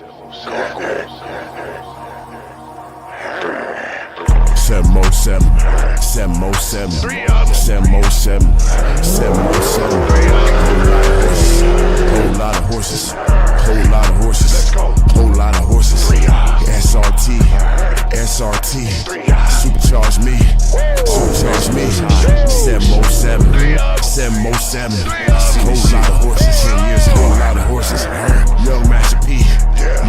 Whole lot of horses, whole lot of horses, whole lot of horses. SRT, supercharge me, supercharge me. 707, whole lot of horses. 10 years, whole lot of horses. Young Master P,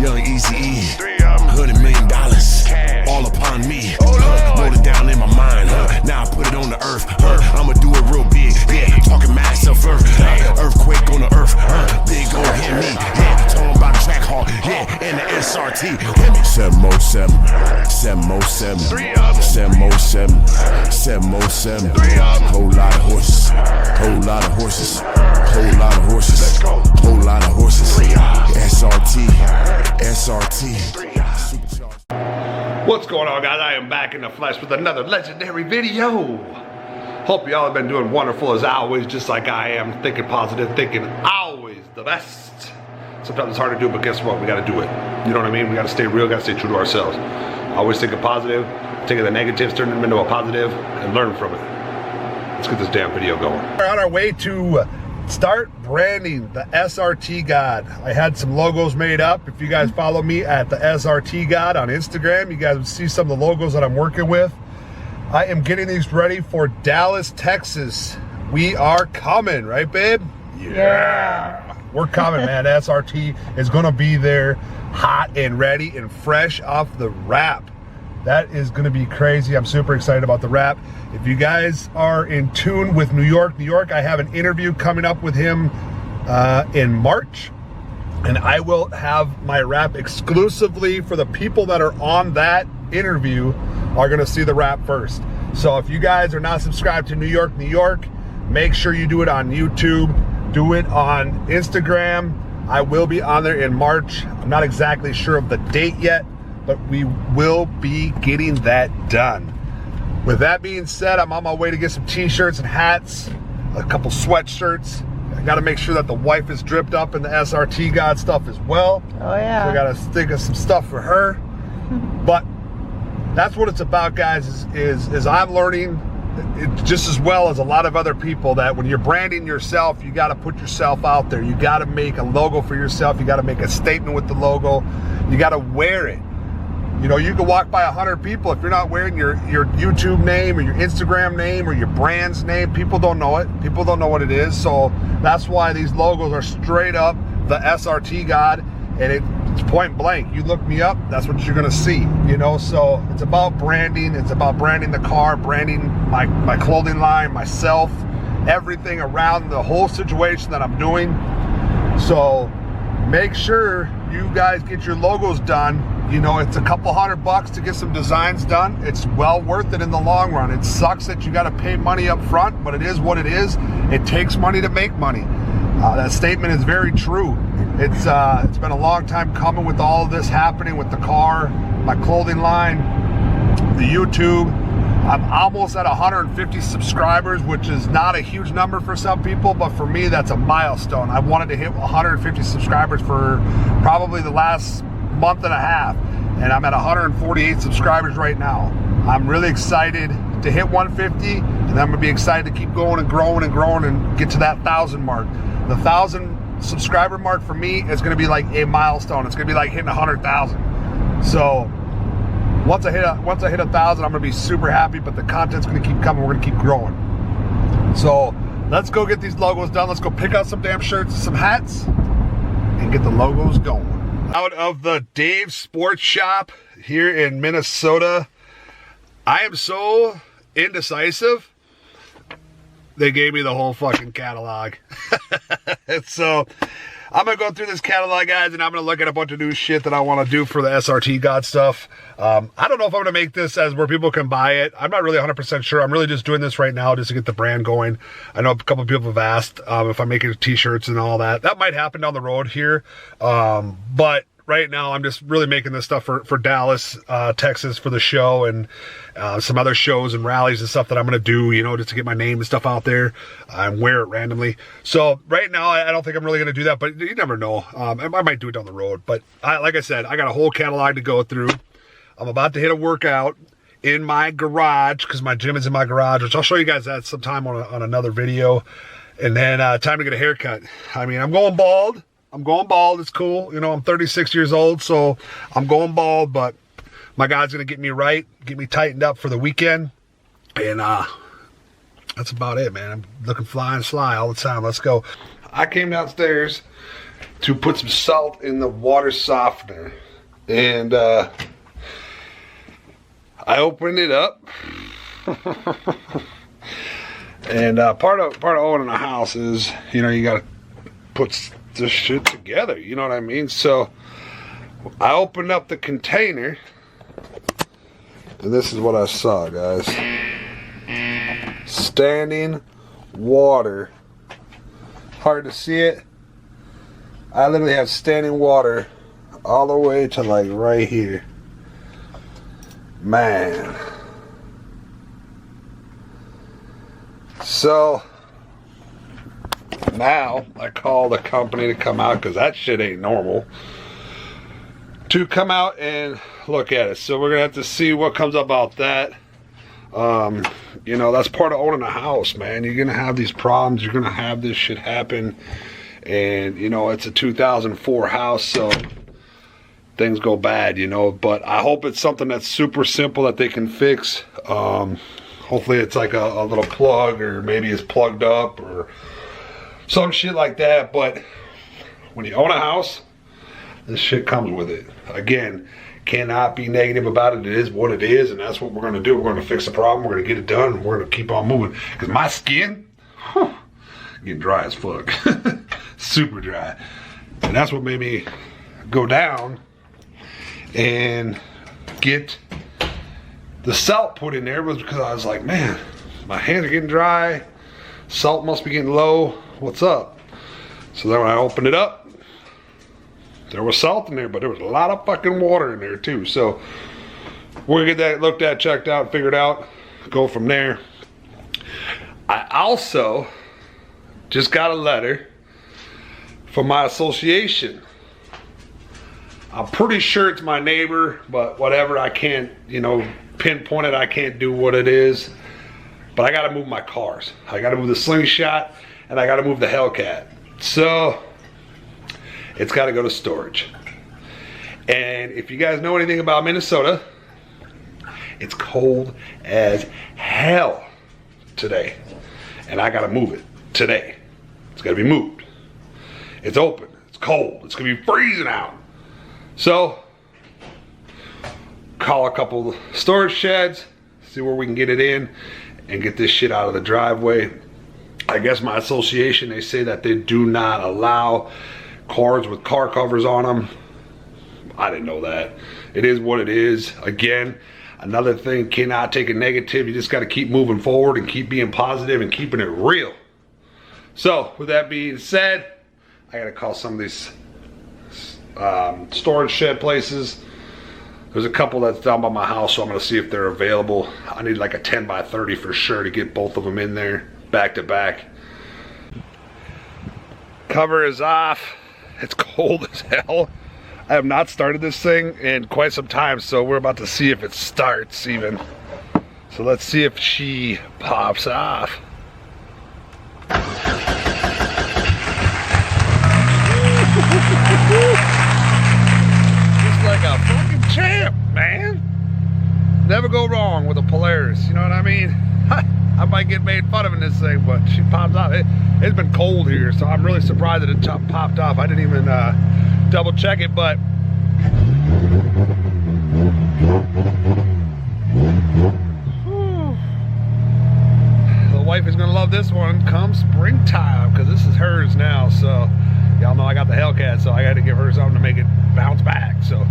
Young Easy-E, $100 million, all upon me. Wrote it down in my mind, now I put it on the earth. I'ma do it real big, yeah. Talking mad self-earth, earthquake on the earth, big gon' hit me, yeah. Talking about the track hall, yeah, and the SRT. 707, 707, 707, 707. Whole lot of horses, whole lot of horses, whole lot of horses, whole lot of horses. SRT. What's going on, guys? I am back in the flesh with another legendary video. Hope y'all have been doing wonderful as always, just like I am. Thinking positive, thinking always the best. Sometimes it's hard to do, but guess what? We gotta do it. You know what I mean? We gotta stay real, gotta stay true to ourselves. Always thinking positive, taking the negatives, turning them into a positive, and learn from it. Let's get this damn video going. We're on our way to start branding the SRT God. I had some logos made up. If you guys follow me at the SRT God on Instagram, you guys will see some of the logos that I'm working with. I am getting these ready for Dallas, Texas. We are coming, right, babe? Yeah. We're coming, man. SRT is gonna be there hot and ready and fresh off the wrap. That is gonna be crazy. I'm super excited about the wrap. If you guys are in tune with New York, I have an interview coming up with him in March, and I will have my wrap exclusively for the people that are on that interview are gonna see the wrap first. So if you guys are not subscribed to New York, make sure you do it on YouTube, do it on Instagram. I will be on there in March. I'm not exactly sure of the date yet, but we will be getting that done. With that being said, I'm on my way to get some t-shirts and hats, a couple sweatshirts. I gotta make sure that the wife is dripped up in the SRT God stuff as well. Oh yeah. So I gotta think of some stuff for her. But that's what it's about, guys, is I'm learning just as well as a lot of other people that when you're branding yourself, you gotta put yourself out there. You gotta make a logo for yourself. You gotta make a statement with the logo. You gotta wear it. You know, you can walk by 100 people. If you're not wearing your YouTube name or your Instagram name or your brand's name, people don't know it. People don't know what it is. So that's why these logos are straight up the SRT God, and it's point blank. You look me up, that's what you're gonna see. You know, so it's about branding. It's about branding the car, branding my clothing line, myself, everything around the whole situation that I'm doing. So make sure you guys get your logos done. You know, it's a couple $100 to get some designs done. It's well worth it in the long run. It sucks that you got to pay money up front, but it is what it is. It takes money to make money. That statement is very true. It's been a long time coming with all of this happening with the car, my clothing line, the YouTube. I'm almost at 150 subscribers, which is not a huge number for some people, but for me, that's a milestone. I wanted to hit 150 subscribers for probably the last month and a half, and I'm at 148 subscribers right now. I'm really excited to hit 150, and I'm gonna be excited to keep going and growing and growing and get to that 1,000 mark. The 1,000 subscriber mark for me is gonna be like a milestone. It's gonna be like hitting 100,000. So once I hit 1,000, I'm gonna be super happy, but the content's gonna keep coming. We're gonna keep growing. So let's go get these logos done. Let's go pick out some damn shirts, some hats, and get the logos going. Out of the Dave Sports Shop here in Minnesota. I am so indecisive. They gave me the whole fucking catalog. So I'm gonna go through this catalog, guys, and I'm gonna look at a bunch of new shit that I want to do for the SRT God stuff. I don't know if I'm gonna make this as where people can buy it. I'm not really 100% sure. I'm really just doing this right now just to get the brand going. I know a couple of people have asked if I'm making t-shirts and all that. That might happen down the road here. But right now I'm just really making this stuff for Dallas, Texas for the show, and some other shows and rallies and stuff that I'm going to do, you know, just to get my name and stuff out there and wear it randomly. So right now I don't think I'm really going to do that, but you never know. I might do it down the road, but like I said, I got a whole catalog to go through. I'm about to hit a workout in my garage because my gym is in my garage, which I'll show you guys that sometime on another video. And then time to get a haircut. I mean, I'm going bald. It's cool. You know, I'm 36 years old, so I'm going bald, but my God's going to get me right, get me tightened up for the weekend. And that's about it, man. I'm looking fly and sly all the time. Let's go. I came downstairs to put some salt in the water softener. And I opened it up. And part of owning a house is, you know, you got to put this shit together, you know what I mean? So I opened up the container and this is what I saw, guys. Standing water. Hard to see it. I literally have standing water all the way to like right here. Man. So now I call the company to come out, because that shit ain't normal, to come out and look at it. So we're gonna have to see what comes up about that. You know, that's part of owning a house, man. You're gonna have these problems, you're gonna have this shit happen, and you know, it's a 2004 house, so things go bad, you know. But I hope it's something that's super simple that they can fix. Hopefully it's like a little plug, or maybe it's plugged up or some shit like that. But when you own a house, this shit comes with it. Again, cannot be negative about it. It is what it is, and that's what we're going to do. We're going to fix the problem. We're going to get it done. And we're going to keep on moving. Because my skin, getting dry as fuck. Super dry. And that's what made me go down and get the salt put in there, was because I was like, man, my hands are getting dry. Salt must be getting low. What's up? So then when I opened it up, there was salt in there, but there was a lot of fucking water in there too. So we're gonna get that looked at, checked out, figured out, go from there. I also just got a letter from my association. I'm pretty sure it's my neighbor, but whatever, I can't, you know, pinpoint it. I can't do what it is. But I gotta move my cars. I gotta move the Slingshot, and I gotta move the Hellcat. So it's gotta go to storage. And if you guys know anything about Minnesota, it's cold as hell today. And I gotta move it today. It's gotta be moved. It's open, it's cold, it's gonna be freezing out. So, call a couple storage sheds, see where we can get it in, and get this shit out of the driveway. I guess my association, they say that they do not allow cars with car covers on them. I didn't know that. It is what it is. Again, another thing, cannot take a negative. You just got to keep moving forward and keep being positive and keeping it real. So, with that being said, I got to call some of these storage shed places. There's a couple that's down by my house, so I'm gonna see if they're available. I need like a 10 by 30 for sure to get both of them in there back to back. Cover is off. It's cold as hell. I have not started this thing in quite some time, so we're about to see if it starts even. So let's see if she pops off. Like a fucking champ, man. Never go wrong with a Polaris, you know what I mean? I might get made fun of in this thing, but she pops off. It's been cold here, so I'm really surprised that it popped off. I didn't even double check it, but the wife is gonna love this one come springtime, because this is hers now. So y'all know I got the Hellcat, so I got to give her something to make it bounce back. So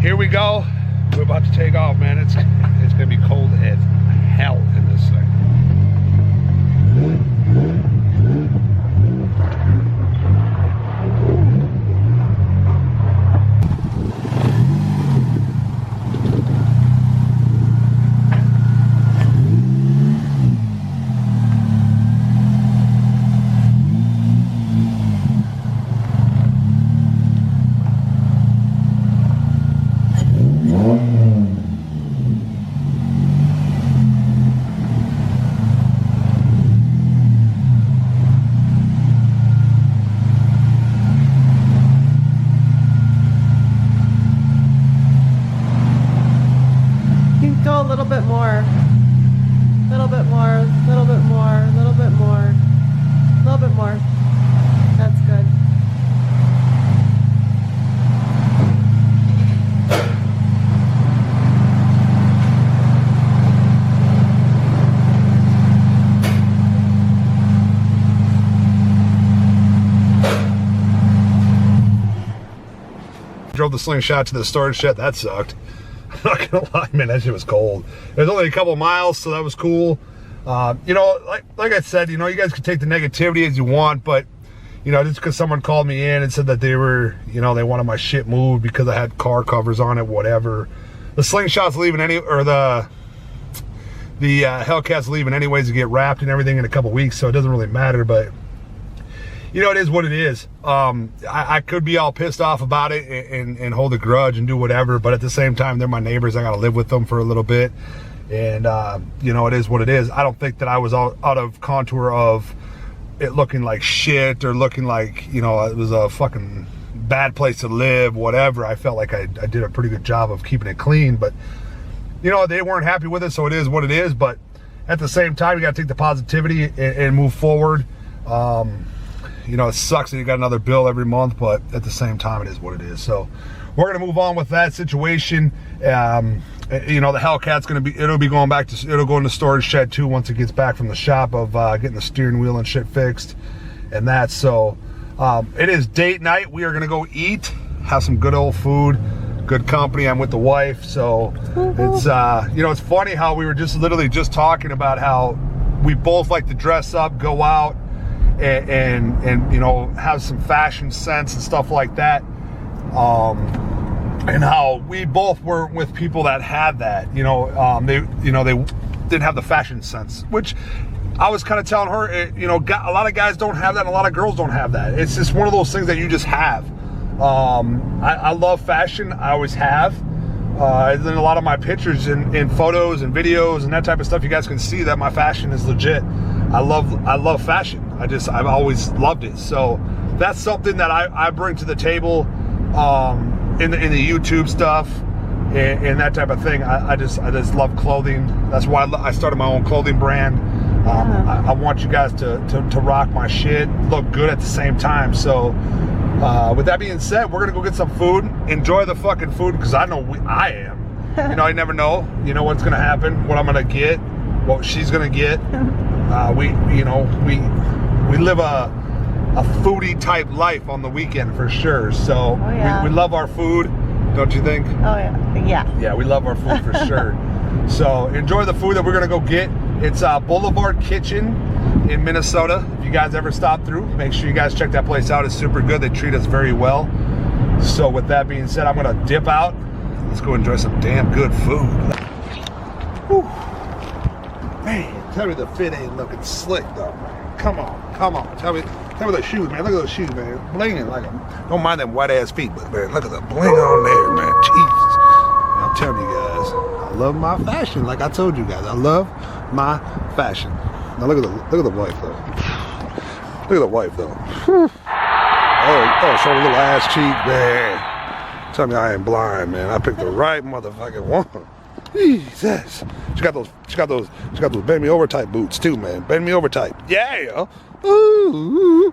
here we go. We're about to take off, man. It's gonna be cold as hell in this thing. little bit more. Little bit more, little bit more, little bit more, little bit more. That's good. Drove the slingshot to the storage shed. That sucked. I'm not gonna lie, man, that shit was cold. It was only a couple miles, so that was cool. You know, like I said, you know, you guys can take the negativity as you want, but you know, just because someone called me in and said that they were, you know, they wanted my shit moved because I had car covers on it, whatever. The slingshot's leaving or the Hellcat's leaving anyways to get wrapped and everything in a couple weeks, so it doesn't really matter. But you know, it is what it is. I could be all pissed off about it and hold a grudge and do whatever, but at the same time, they're my neighbors. I got to live with them for a little bit. And, you know, it is what it is. I don't think that I was out of contour of it looking like shit or looking like, you know, it was a fucking bad place to live, whatever. I felt like I did a pretty good job of keeping it clean, but, you know, they weren't happy with it, so it is what it is. But at the same time, you got to take the positivity and move forward. You know, it sucks that you got another bill every month, but at the same time, it is what it is. So we're gonna move on with that situation. You know, the Hellcat's it'll be going back to, it'll go in the storage shed too once it gets back from the shop of getting the steering wheel and shit fixed and that. So it is date night. We are gonna go eat, have some good old food, good company. I'm with the wife, so it's you know, it's funny how we were literally just talking about how we both like to dress up, go out, and you know, have some fashion sense and stuff like that, and how we both were with people that had that, you know, they didn't have the fashion sense, which I was kind of telling her, you know, a lot of guys don't have that and a lot of girls don't have that. It's just one of those things that you just have. I love fashion. I always have. And then a lot of my pictures and photos and videos and that type of stuff, you guys can see that my fashion is legit. I love fashion. I've always loved it. So that's something that I bring to the table in the YouTube stuff and that type of thing. I just love clothing. That's why I started my own clothing brand. I want you guys to rock my shit, look good at the same time. So with that being said, we're gonna go get some food, enjoy the fucking food, because I know I am. You know, I never know, you know, what's gonna happen, what I'm gonna get, what she's gonna get. We live a foodie type life on the weekend for sure. So we love our food, don't you think? Oh yeah. Yeah, we love our food for sure. So enjoy the food that we're gonna go get. It's Boulevard Kitchen in Minnesota. If you guys ever stop through, make sure you guys check that place out. It's super good. They treat us very well. So with that being said, I'm gonna dip out. Let's go enjoy some damn good food. Whew. Man, tell me the fit ain't looking slick though. Come on. Tell me the shoes, man. Look at those shoes, man. Blinging like them. Don't mind them white ass feet, but man, look at the bling on there, man. Jesus. I'm telling you guys, I love my fashion. Like I told you guys, I love my fashion. Now look at the wife though. Look at the wife though. Oh, show a little ass cheek, man. Tell me I ain't blind, man. I picked the right motherfucking one. Jesus. She got those bend me over type boots too, man. Bend me over type. Yeah. Ooh.